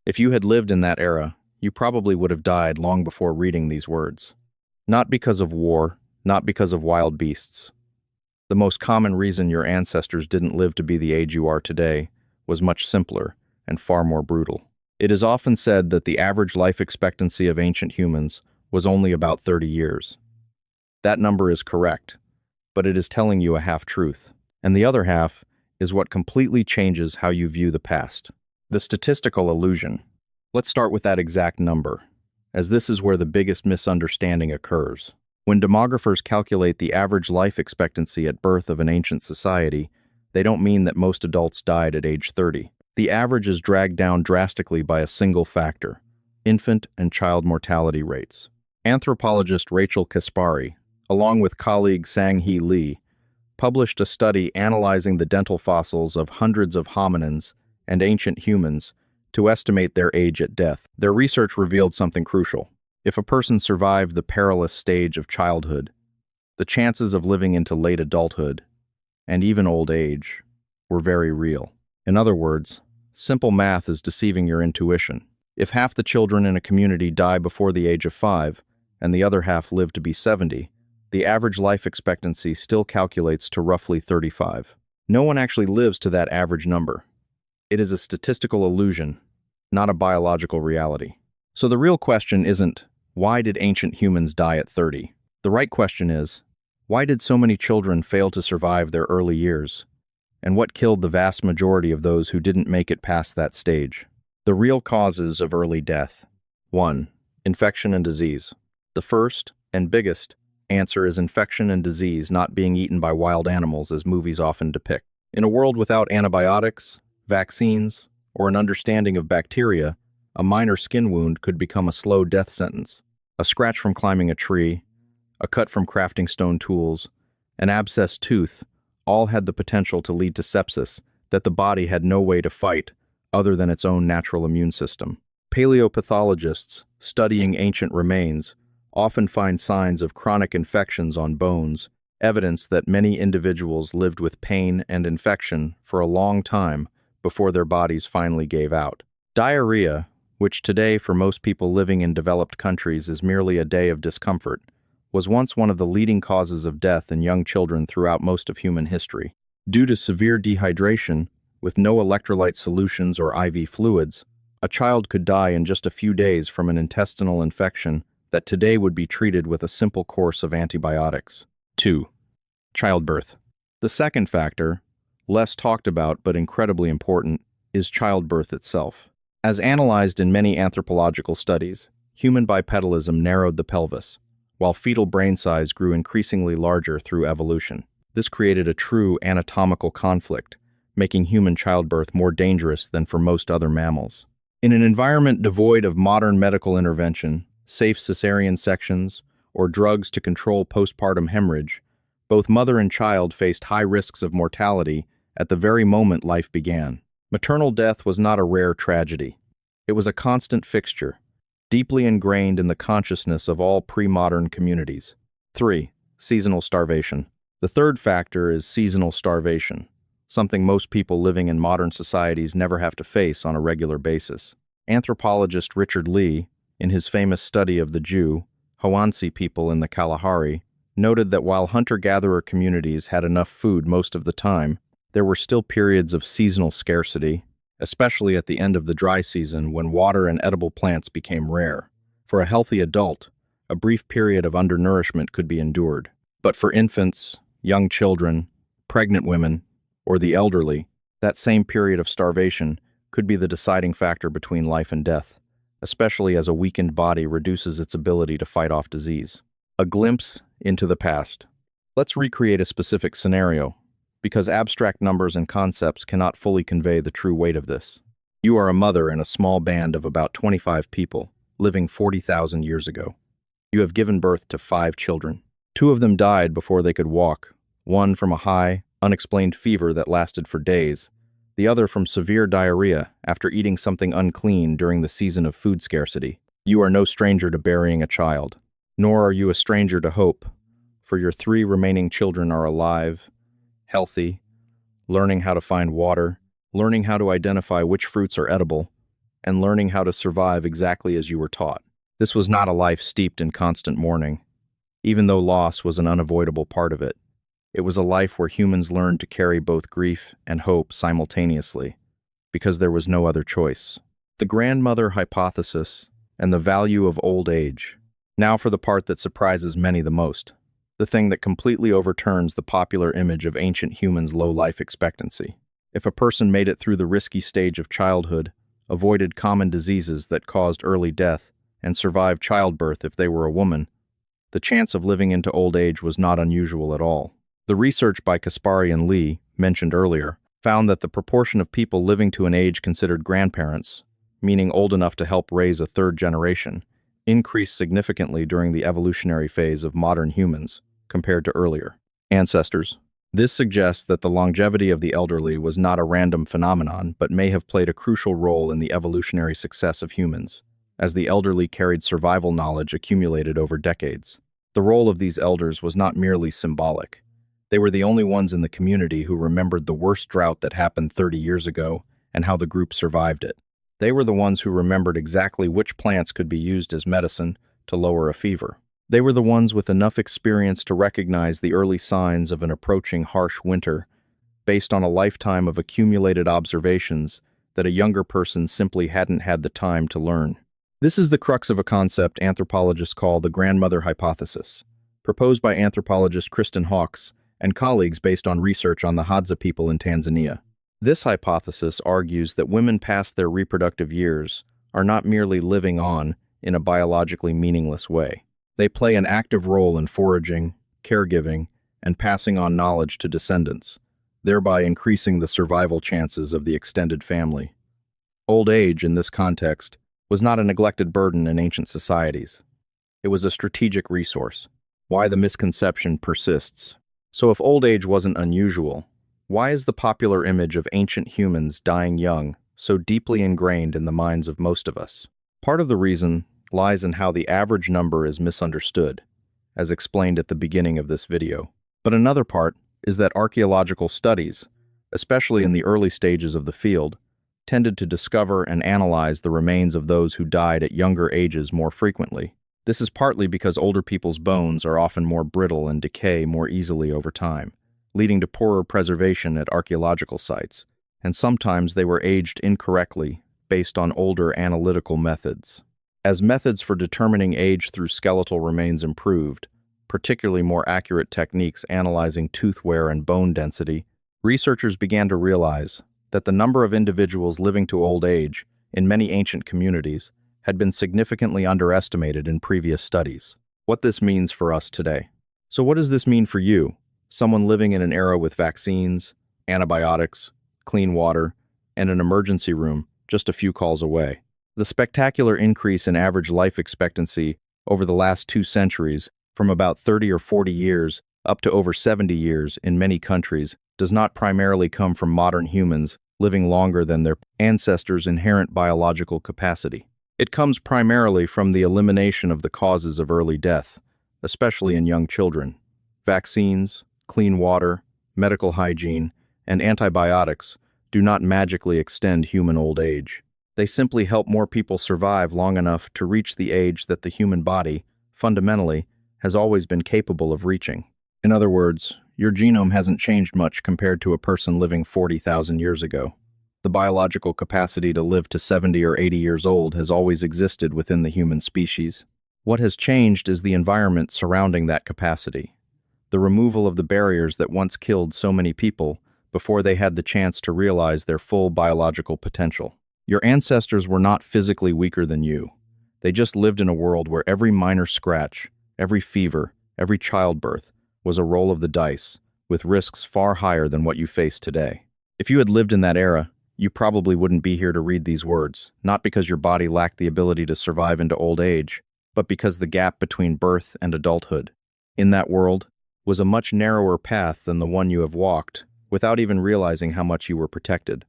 If you had lived in that era, you probably would have died long before reading these words. Not because of war, not because of wild beasts. The most common reason your ancestors didn't live to be the age you are today was much simpler and far more brutal. It is often said that the average life expectancy of ancient humans was only about 30 years. That number is correct, but it is telling you a half-truth. And the other half is what completely changes how you view the past. The statistical illusion. Let's start with that exact number, as this is where the biggest misunderstanding occurs. When demographers calculate the average life expectancy at birth of an ancient society, they don't mean that most adults died at age 30. The average is dragged down drastically by a single factor: infant and child mortality rates. Anthropologist Rachel Kaspari, along with colleague Sang-Hee Lee, published a study analyzing the dental fossils of hundreds of hominins and ancient humans to estimate their age at death. Their research revealed something crucial. If a person survived the perilous stage of childhood, the chances of living into late adulthood, and even old age, were very real. In other words, simple math is deceiving your intuition. If half the children in a community die before the age of 5, and the other half live to be 70, the average life expectancy still calculates to roughly 35. No one actually lives to that average number. It is a statistical illusion, not a biological reality. So the real question isn't, why did ancient humans die at 30? The right question is, why did so many children fail to survive their early years? And what killed the vast majority of those who didn't make it past that stage? The real causes of early death. 1. Infection and disease. The first, and biggest, answer is infection and disease not being eaten by wild animals as movies often depict. In a world without antibiotics, vaccines, or an understanding of bacteria, a minor skin wound could become a slow death sentence. A scratch from climbing a tree, a cut from crafting stone tools, an abscessed tooth, all had the potential to lead to sepsis that the body had no way to fight other than its own natural immune system. Paleopathologists studying ancient remains often find signs of chronic infections on bones, evidence that many individuals lived with pain and infection for a long time before their bodies finally gave out. Diarrhea, which today for most people living in developed countries is merely a day of discomfort, was once one of the leading causes of death in young children throughout most of human history. Due to severe dehydration, with no electrolyte solutions or IV fluids, a child could die in just a few days from an intestinal infection that today would be treated with a simple course of antibiotics. 2. Childbirth. The second factor, less talked about but incredibly important, is childbirth itself. As analyzed in many anthropological studies, human bipedalism narrowed the pelvis, while fetal brain size grew increasingly larger through evolution. This created a true anatomical conflict, making human childbirth more dangerous than for most other mammals. In an environment devoid of modern medical intervention, safe cesarean sections, or drugs to control postpartum hemorrhage, both mother and child faced high risks of mortality at the very moment life began. Maternal death was not a rare tragedy. It was a constant fixture, deeply ingrained in the consciousness of all pre-modern communities. 3. Seasonal starvation. The third factor is seasonal starvation, something most people living in modern societies never have to face on a regular basis. Anthropologist Richard Lee, in his famous study of the Jew, Hoansi people in the Kalahari, noted that while hunter-gatherer communities had enough food most of the time, there were still periods of seasonal scarcity, especially at the end of the dry season when water and edible plants became rare. For a healthy adult, a brief period of undernourishment could be endured. But for infants, young children, pregnant women, or the elderly, that same period of starvation could be the deciding factor between life and death, especially as a weakened body reduces its ability to fight off disease. A glimpse into the past. Let's recreate a specific scenario, because abstract numbers and concepts cannot fully convey the true weight of this. You are a mother in a small band of about 25 people, living 40,000 years ago. You have given birth to 5 children. 2 of them died before they could walk, one from a high, unexplained fever that lasted for days, the other from severe diarrhea after eating something unclean during the season of food scarcity. You are no stranger to burying a child, nor are you a stranger to hope, for your 3 remaining children are alive, healthy, learning how to find water, learning how to identify which fruits are edible, and learning how to survive exactly as you were taught. This was not a life steeped in constant mourning, even though loss was an unavoidable part of it. It was a life where humans learned to carry both grief and hope simultaneously, because there was no other choice. The grandmother hypothesis and the value of old age. Now for the part that surprises many the most, the thing that completely overturns the popular image of ancient humans' low life expectancy. If a person made it through the risky stage of childhood, avoided common diseases that caused early death, and survived childbirth if they were a woman, the chance of living into old age was not unusual at all. The research by Kaspari and Lee, mentioned earlier, found that the proportion of people living to an age considered grandparents, meaning old enough to help raise a third generation, increased significantly during the evolutionary phase of modern humans compared to earlier ancestors. This suggests that the longevity of the elderly was not a random phenomenon, but may have played a crucial role in the evolutionary success of humans, as the elderly carried survival knowledge accumulated over decades. The role of these elders was not merely symbolic. They were the only ones in the community who remembered the worst drought that happened 30 years ago and how the group survived it. They were the ones who remembered exactly which plants could be used as medicine to lower a fever. They were the ones with enough experience to recognize the early signs of an approaching harsh winter, based on a lifetime of accumulated observations that a younger person simply hadn't had the time to learn. This is the crux of a concept anthropologists call the grandmother hypothesis, proposed by anthropologist Kristen Hawkes and colleagues based on research on the Hadza people in Tanzania. This hypothesis argues that women past their reproductive years are not merely living on in a biologically meaningless way. They play an active role in foraging, caregiving, and passing on knowledge to descendants, thereby increasing the survival chances of the extended family. Old age, in this context, was not a neglected burden in ancient societies. It was a strategic resource. Why the misconception persists. So if old age wasn't unusual, why is the popular image of ancient humans dying young so deeply ingrained in the minds of most of us? Part of the reason lies in how the average number is misunderstood, as explained at the beginning of this video. But another part is that archaeological studies, especially in the early stages of the field, tended to discover and analyze the remains of those who died at younger ages more frequently. This is partly because older people's bones are often more brittle and decay more easily over time, leading to poorer preservation at archaeological sites, and sometimes they were aged incorrectly based on older analytical methods. As methods for determining age through skeletal remains improved, particularly more accurate techniques analyzing tooth wear and bone density, researchers began to realize that the number of individuals living to old age in many ancient communities had been significantly underestimated in previous studies. What this means for us today. So what does this mean for you, someone living in an era with vaccines, antibiotics, clean water, and an emergency room just a few calls away? The spectacular increase in average life expectancy over the last 2 centuries, from about 30 or 40 years up to over 70 years in many countries, does not primarily come from modern humans living longer than their ancestors' inherent biological capacity. It comes primarily from the elimination of the causes of early death, especially in young children. Vaccines, clean water, medical hygiene, and antibiotics do not magically extend human old age. They simply help more people survive long enough to reach the age that the human body, fundamentally, has always been capable of reaching. In other words, your genome hasn't changed much compared to a person living 40,000 years ago. The biological capacity to live to 70 or 80 years old has always existed within the human species. What has changed is the environment surrounding that capacity, the removal of the barriers that once killed so many people before they had the chance to realize their full biological potential. Your ancestors were not physically weaker than you. They just lived in a world where every minor scratch, every fever, every childbirth was a roll of the dice, with risks far higher than what you face today. If you had lived in that era, you probably wouldn't be here to read these words, not because your body lacked the ability to survive into old age, but because the gap between birth and adulthood, in that world, was a much narrower path than the one you have walked, without even realizing how much you were protected.